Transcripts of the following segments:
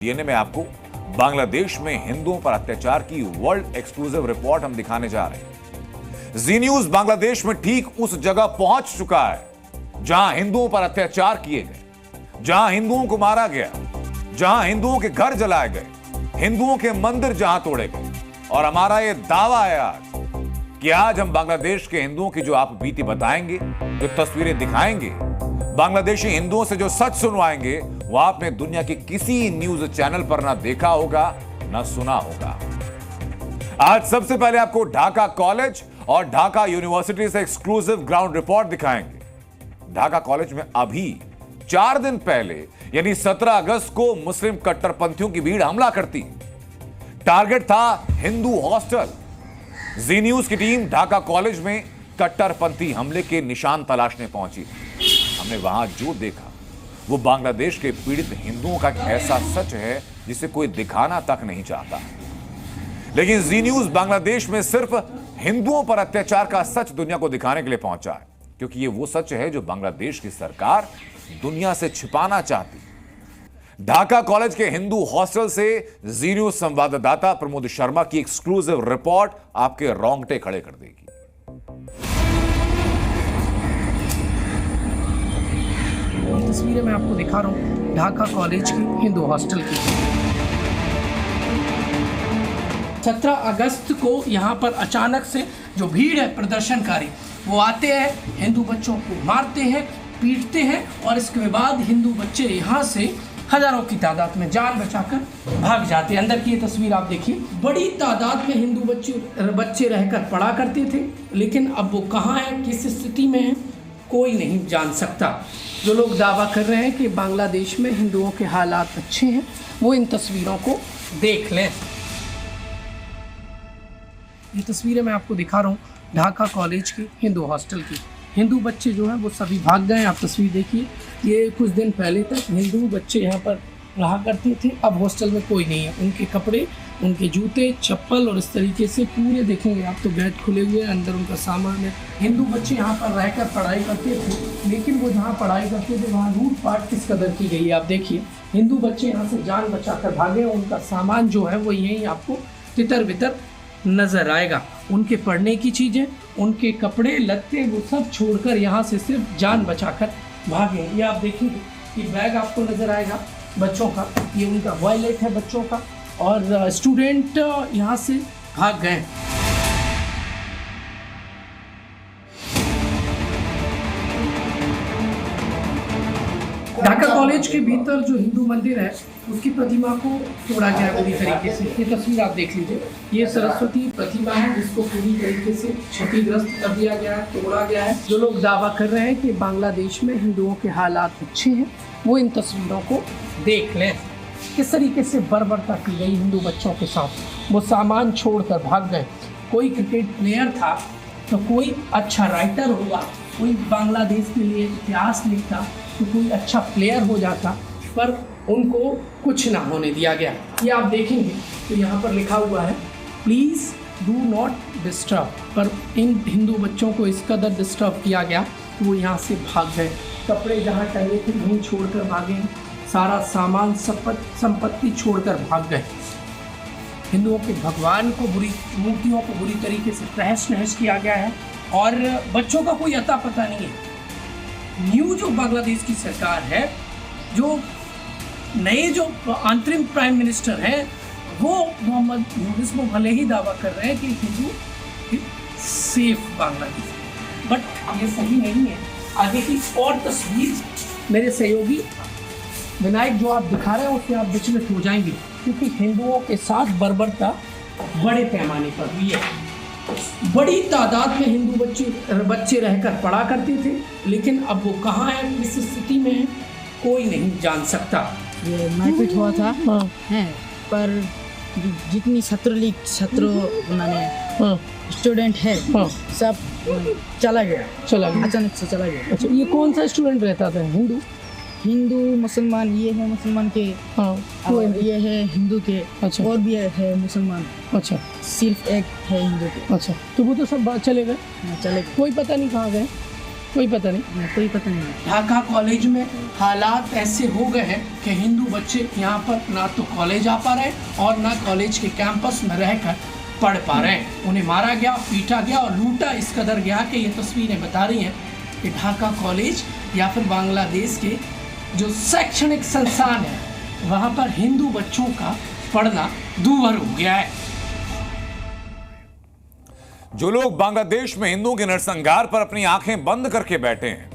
DNA में आपको बांग्लादेश में हिंदुओं पर अत्याचार की वर्ल्ड एक्सक्लूसिव रिपोर्ट हम दिखाने जा रहे हैं। जी न्यूज बांग्लादेश में ठीक उस जगह पहुंच चुका है जहां हिंदुओं पर अत्याचार किए गए, जहां हिंदुओं को मारा गया, जहां हिंदुओं के घर जलाए गए, हिंदुओं के मंदिर जहां तोड़े गए। और हमारा यह दावा है आज कि आज हम बांग्लादेश के हिंदुओं की जो आप बीती बताएंगे, जो तस्वीरें दिखाएंगे, बांग्लादेशी हिंदुओं से जो सच सुनवाएंगे, वो आपने दुनिया के किसी न्यूज चैनल पर ना देखा होगा ना सुना होगा। आज सबसे पहले आपको ढाका कॉलेज और ढाका यूनिवर्सिटी से एक्सक्लूसिव ग्राउंड रिपोर्ट दिखाएंगे। ढाका कॉलेज में अभी 4 दिन पहले यानी 17 अगस्त को मुस्लिम कट्टरपंथियों की भीड़ हमला करती। टारगेट था हिंदू हॉस्टल। जी न्यूज की टीम ढाका कॉलेज में कट्टरपंथी हमले के निशान तलाशने पहुंची। हमने वहां जो देखा वो बांग्लादेश के पीड़ित हिंदुओं का एक ऐसा सच है जिसे कोई दिखाना तक नहीं चाहता। लेकिन जी न्यूज बांग्लादेश में सिर्फ हिंदुओं पर अत्याचार का सच दुनिया को दिखाने के लिए पहुंचा है, क्योंकि ये वो सच है जो बांग्लादेश की सरकार दुनिया से छिपाना चाहती। ढाका कॉलेज के हिंदू हॉस्टल से जी न्यूज संवाददाता प्रमोद शर्मा की एक्सक्लूसिव रिपोर्ट आपके रोंगटे खड़े कर देगी। तस्वीरें मैं आपको दिखा रहा हूँ ढाका कॉलेज की हिंदू हॉस्टल की। 17 अगस्त को यहाँ पर अचानक से जो भीड़ है प्रदर्शनकारी, वो आते हैं, हिंदू बच्चों को मारते हैं, पीटते हैं और इसके बाद हिंदू बच्चे यहाँ से हजारों की तादाद में जान बचाकर भाग जाते हैं। अंदर की ये तस्वीर आप देखिए, बड़ी तादाद में हिंदू बच्चे रहकर पढ़ा करते थे, लेकिन अब वो कहाँ हैं, किस स्थिति में हैं, कोई नहीं जान सकता। जो लोग दावा कर रहे हैं कि बांग्लादेश में हिंदुओं के हालात अच्छे हैं, वो इन तस्वीरों को देख लें। ये तस्वीरें मैं आपको दिखा रहा हूँ ढाका कॉलेज की हिंदू हॉस्टल की। हिंदू बच्चे जो हैं वो सभी भाग गए। आप तस्वीर देखिए, ये कुछ दिन पहले तक हिंदू बच्चे यहाँ पर रहा करते थे, अब हॉस्टल में कोई नहीं है। उनके कपड़े, उनके जूते, चप्पल और इस तरीके से पूरे देखेंगे आप तो गेट खुले हुए हैं, अंदर उनका सामान है। हिंदू बच्चे यहाँ पर रहकर पढ़ाई करते थे, लेकिन वो जहाँ पढ़ाई करते थे वहाँ लूटपाट किस कदर की गई है। आप देखिए, हिंदू बच्चे यहाँ से जान बचाकर भागे। उनका सामान जो है वो यहीं आपको तितर बितर नज़र आएगा। उनके पढ़ने की चीज़ें, उनके कपड़े लत्ते, वो सब छोड़कर यहाँ से सिर्फ जान बचाकर भागे। ये आप देखेंगे कि बैग आपको नज़र आएगा बच्चों का, ये उनका वॉलेट है बच्चों का, और स्टूडेंट यहाँ से भाग गए। ढाका कॉलेज के भीतर जो हिंदू मंदिर है उसकी प्रतिमा को तोड़ा गया पूरी तरीके से। ये तस्वीर आप देख लीजिए, ये सरस्वती प्रतिमा है जिसको पूरी तरीके से क्षतिग्रस्त कर दिया गया है, तोड़ा गया है। जो लोग दावा कर रहे हैं कि बांग्लादेश में हिंदुओं के हालात अच्छे हैं, वो इन तस्वीरों को देख लें। किस तरीके से बर्बरता की गई हिंदू बच्चों के साथ। वो सामान छोड़कर भाग गए। कोई क्रिकेट प्लेयर था तो कोई अच्छा राइटर होगा, कोई बांग्लादेश के लिए इतिहास लिखता तो कोई अच्छा प्लेयर हो जाता, पर उनको कुछ ना होने दिया गया। ये आप देखेंगे तो यहाँ पर लिखा हुआ है प्लीज़ डू नॉट डिस्टर्ब, पर इन हिंदू बच्चों को इस कदर डिस्टर्ब किया गया कि वो यहाँ से भाग गए। कपड़े जहाँ टंगे थे वहीं छोड़कर भागे, सारा सामान संपत्ति छोड़कर भाग गए। हिंदुओं के भगवान को, बुरी मूर्तियों को बुरी तरीके से तहस नहस किया गया है और बच्चों का कोई अता पता नहीं है। न्यू जो बांग्लादेश की सरकार है, जो नए जो अंतरिम प्राइम मिनिस्टर हैं, वो मोहम्मद यूनुस वो भले ही दावा कर रहे हैं कि हिंदू सेफ बांग्लादेश, बट ये सही नहीं है। आगे की और तस्वीर मेरे सहयोगी विनायक जो आप दिखा रहे हैं उससे आप विचलित हो जाएंगे, क्योंकि हिंदुओं के साथ बर्बरता बड़े पैमाने पर हुई है। बड़ी तादाद में हिंदू बच्चे रहकर पढ़ा करते थे, लेकिन अब वो कहाँ हैं, किस स्थिति में हैं, कोई नहीं जान सकता। ये मारपीट हुआ था है, पर जितनी छात्र माने स्टूडेंट है सब चला गया अचानक से चला गया। अच्छा, ये कौन सा स्टूडेंट रहता था? हिंदू मुसलमान, ये है मुसलमान के, और ये है हिंदू के। अच्छा, और भी है मुसलमान। अच्छा, सिर्फ एक है हिंदू के। अच्छा, तो वो तो सब चले गए? चले गए। कोई पता नहीं कहाँ गए। कोई पता नहीं, कोई पता नहीं। ढाका कॉलेज में हालात ऐसे हो गए हैं कि हिंदू बच्चे यहाँ पर ना तो कॉलेज आ पा रहे और ना कॉलेज के कैंपस में रहकर पढ़ पा रहे हैं। उन्हें मारा गया, पीटा गया और लूटा इस कदर गया कि ये तस्वीरें बता रही हैं कि ढाका कॉलेज या फिर बांग्लादेश के जो शैक्षणिक संस्थान है वहाँ पर हिंदू बच्चों का पढ़ना दूभर हो गया है। जो लोग बांग्लादेश में हिंदुओं के नरसंहार पर अपनी आंखें बंद करके बैठे हैं,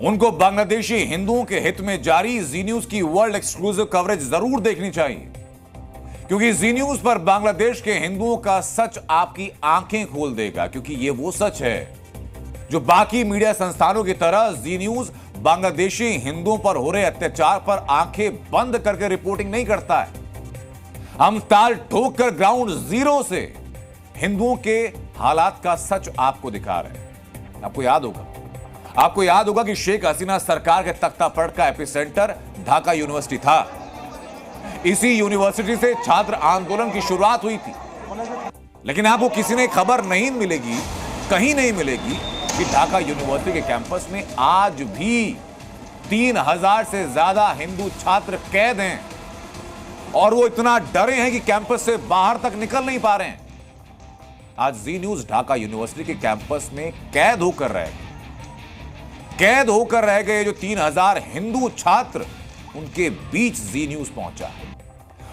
उनको बांग्लादेशी हिंदुओं के हित में जारी जी न्यूज की वर्ल्ड एक्सक्लूसिव कवरेज जरूर देखनी चाहिए, क्योंकि जी न्यूज पर बांग्लादेश के हिंदुओं का सच आपकी आंखें खोल देगा। क्योंकि ये वो सच है जो बाकी मीडिया संस्थानों की तरह जी न्यूज बांग्लादेशी हिंदुओं पर हो रहे अत्याचार पर आंखें बंद करके रिपोर्टिंग नहीं करता है। हम ताल ठोक कर ग्राउंड जीरो से हिंदुओं के हालात का सच आपको दिखा रहे हैं। आपको याद होगा कि शेख हसीना सरकार के तख्तापलट का एपिसेंटर ढाका यूनिवर्सिटी था। इसी यूनिवर्सिटी से छात्र आंदोलन की शुरुआत हुई थी। लेकिन आपको किसी ने खबर नहीं मिलेगी, कहीं नहीं मिलेगी कि ढाका यूनिवर्सिटी के कैंपस में आज भी 3000 से ज्यादा हिंदू छात्र कैद हैं और वो इतना डरे हैं कि कैंपस से बाहर तक निकल नहीं पा रहे हैं। आज जी न्यूज ढाका यूनिवर्सिटी के कैंपस में कैद होकर रह गए जो 3000 हिंदू छात्र, उनके बीच जी न्यूज पहुंचा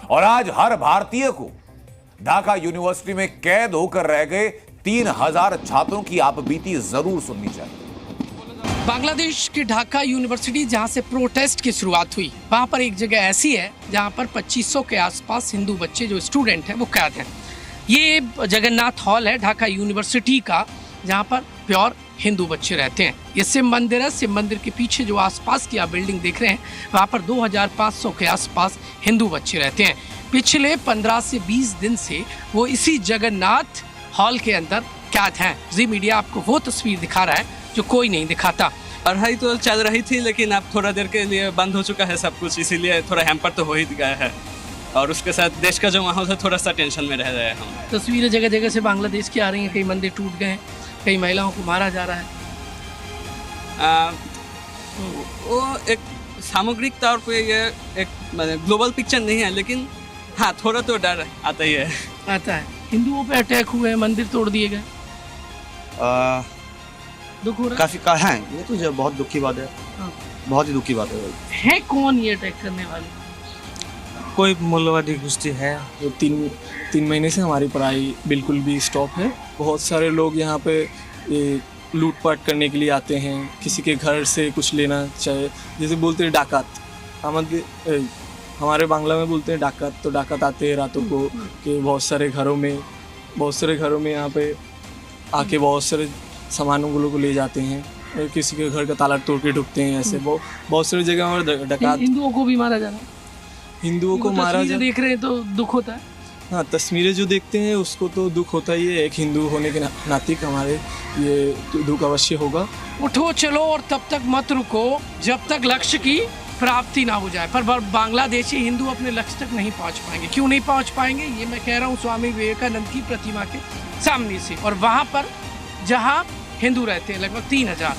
और आज हर भारतीय को ढाका यूनिवर्सिटी में कैद होकर रह गए 3000 छात्रों की आपबीती जरूर सुननी चाहिए। बांग्लादेश के ढाका यूनिवर्सिटी जहां से प्रोटेस्ट की शुरुआत हुई, वहां पर एक जगह ऐसी है जहां पर 2500 के आसपास हिंदू बच्चे जो स्टूडेंट हैं वो कैद हैं। ये जगन्नाथ हॉल है ढाका यूनिवर्सिटी का, जहां पर प्योर हिंदू बच्चे रहते हैं। ये शिव मंदिर है। शिव मंदिर के पीछे जो आसपास की आप बिल्डिंग देख रहे हैं, वहाँ पर 2500 के आसपास हिंदू बच्चे रहते हैं। पिछले 15 से 20 दिन से वो इसी जगन्नाथ हॉल के अंदर कैद हैं। जी मीडिया आपको वो तस्वीर दिखा रहा है जो कोई नहीं दिखाता। पढ़ाई तो चल रही थी, लेकिन अब थोड़ा देर के लिए बंद हो चुका है सब कुछ, इसीलिए थोड़ा हैम्पर तो हो ही गया है और उसके साथ देश का जो माहौल है थोड़ा सा टेंशन में रह रहे हैं हम। तस्वीरें जगह जगह से बांग्लादेश की आ रही हैं। कई मंदिर टूट गए हैं, कई महिलाओं को मारा जा रहा है। वो एक सामग्रिक तौर पे ये एक ग्लोबल पिक्चर नहीं है, लेकिन हाँ थोड़ा तो डर आता ही है। आता है। हिंदुओं पे अटैक हुए हैं, मंदिर तोड़ दिए गए, दुख हो रहा काफी है। ये तो बहुत दुख की बात है। हाँ। बहुत ही दुख की बात है। कौन ये अटैक करने वाले? कोई मूल्यवादी गोष्ठी है। तो तीन महीने से हमारी पढ़ाई बिल्कुल भी स्टॉप है। बहुत सारे लोग यहाँ पे लूटपाट करने के लिए आते हैं, किसी के घर से कुछ लेना चाहे, जैसे बोलते हैं डाकत, हमारे बांग्ला में बोलते हैं डाकत। तो डाकत आते हैं रातों को कि बहुत सारे घरों में यहाँ पे आके बहुत सारे सामानों को ले जाते हैं और किसी के घर का ताला तोड़ के ढुकते हैं। ऐसे बहुत सारी जगह पर डकात। हिंदुओं को भी मारा जा रहा है। हिंदुओं को मारा जा देख रहे हैं तो दुख होता है। हाँ, तस्वीरें जो देखते हैं उसको तो दुख होता ही है। एक हिंदू होने के नाते हमारे ये दुख अवश्य होगा। उठो चलो और तब तक मत रुको जब तक लक्ष्य की प्राप्ति ना हो जाए। पर बांग्लादेशी हिंदू अपने लक्ष्य तक नहीं पहुंच पाएंगे। क्यों नहीं पहुंच पाएंगे? ये मैं कह रहा हूँ स्वामी विवेकानंद की प्रतिमा के सामने से, और वहाँ पर जहाँ हिंदू रहते हैं लगभग 3000।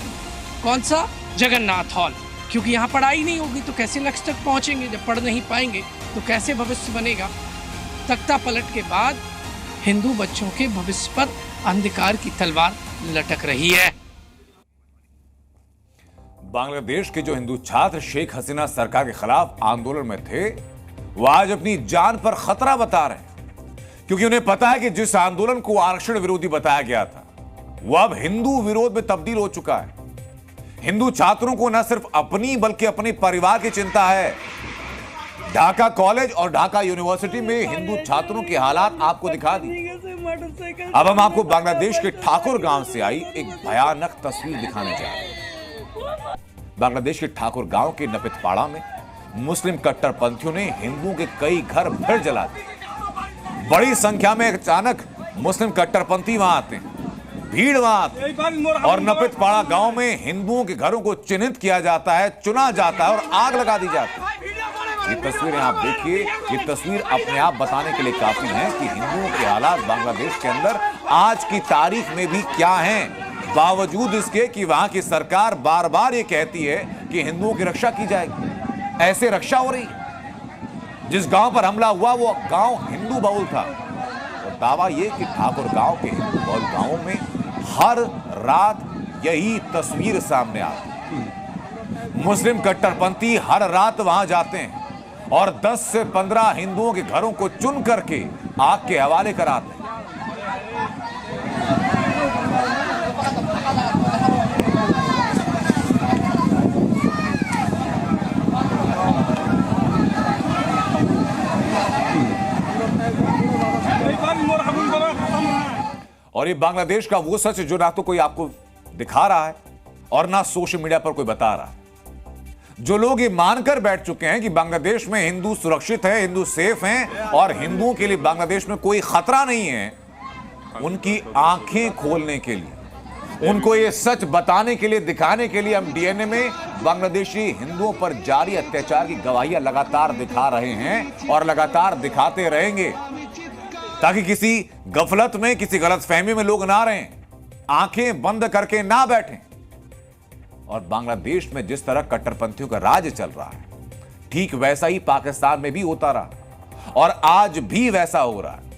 कौन सा? जगन्नाथ हॉल। क्योंकि यहाँ पढ़ाई नहीं होगी तो कैसे लक्ष्य तक पहुँचेंगे? जब पढ़ नहीं पाएंगे तो कैसे भविष्य बनेगा? तख्ता पलट के बाद हिंदू बच्चों के भविष्य पर अंधकार की तलवार लटक रही है। बांग्लादेश के जो हिंदू छात्र शेख हसीना सरकार के खिलाफ आंदोलन में थे, वो आज अपनी जान पर खतरा बता रहे हैं, क्योंकि उन्हें पता है कि जिस आंदोलन को आरक्षण विरोधी बताया गया था, वो अब हिंदू विरोध में तब्दील हो चुका है। हिंदू छात्रों को न सिर्फ अपनी बल्कि अपने परिवार की चिंता है। ढाका कॉलेज और ढाका यूनिवर्सिटी में हिंदू छात्रों के हालात आपको दिखा दी। अब हम आपको बांग्लादेश के ठाकुर गांव से आई एक भयानक तस्वीर दिखाने जा रहे हैं। बांग्लादेश के ठाकुर गांव के नपितपाड़ा में मुस्लिम कट्टरपंथियों ने हिंदुओं के कई घर फिर जला दिए। बड़ी संख्या में अचानक मुस्लिम कट्टरपंथी वहां आते हैं, भीड़ वहां आती है और नपितपाड़ा गांव में हिंदुओं के घरों को चिन्हित किया जाता है, चुना जाता है और आग लगा दी जाती है। ये तस्वीरें आप देखिए। ये तस्वीर अपने आप बताने के लिए काफी है कि हिंदुओं के हालात बांग्लादेश के अंदर आज की तारीख में भी क्या हैं। बावजूद इसके कि वहां की सरकार बार बार ये कहती है कि हिंदुओं की रक्षा की जाएगी। ऐसे रक्षा हो रही है। जिस गांव पर हमला हुआ वो गांव हिंदू बहुल था और दावा यह कि ठाकुर गांव के हिंदू बहुल गांवों में हर रात यही तस्वीर सामने आती। मुस्लिम कट्टरपंथी हर रात वहां जाते हैं और 10 से 15 हिंदुओं के घरों को चुन करके आग के हवाले कराते हैं। और ये बांग्लादेश का वो सच जो ना तो कोई आपको दिखा रहा है और ना सोशल मीडिया पर कोई बता रहा है। जो लोग ये मानकर बैठ चुके हैं कि बांग्लादेश में हिंदू सुरक्षित है, हिंदू सेफ हैं और हिंदुओं के लिए बांग्लादेश में कोई खतरा नहीं है, उनकी आंखें खोलने के लिए, उनको ये सच बताने के लिए, दिखाने के लिए हम डीएनए में बांग्लादेशी हिंदुओं पर जारी अत्याचार की गवाहियां लगातार दिखा रहे हैं और लगातार दिखाते रहेंगे, ताकि किसी गफलत में, किसी गलतफहमी में लोग ना रहें, आंखें बंद करके ना बैठें। और बांग्लादेश में जिस तरह कट्टरपंथियों का राज चल रहा है, ठीक वैसा ही पाकिस्तान में भी होता रहा और आज भी वैसा हो रहा है।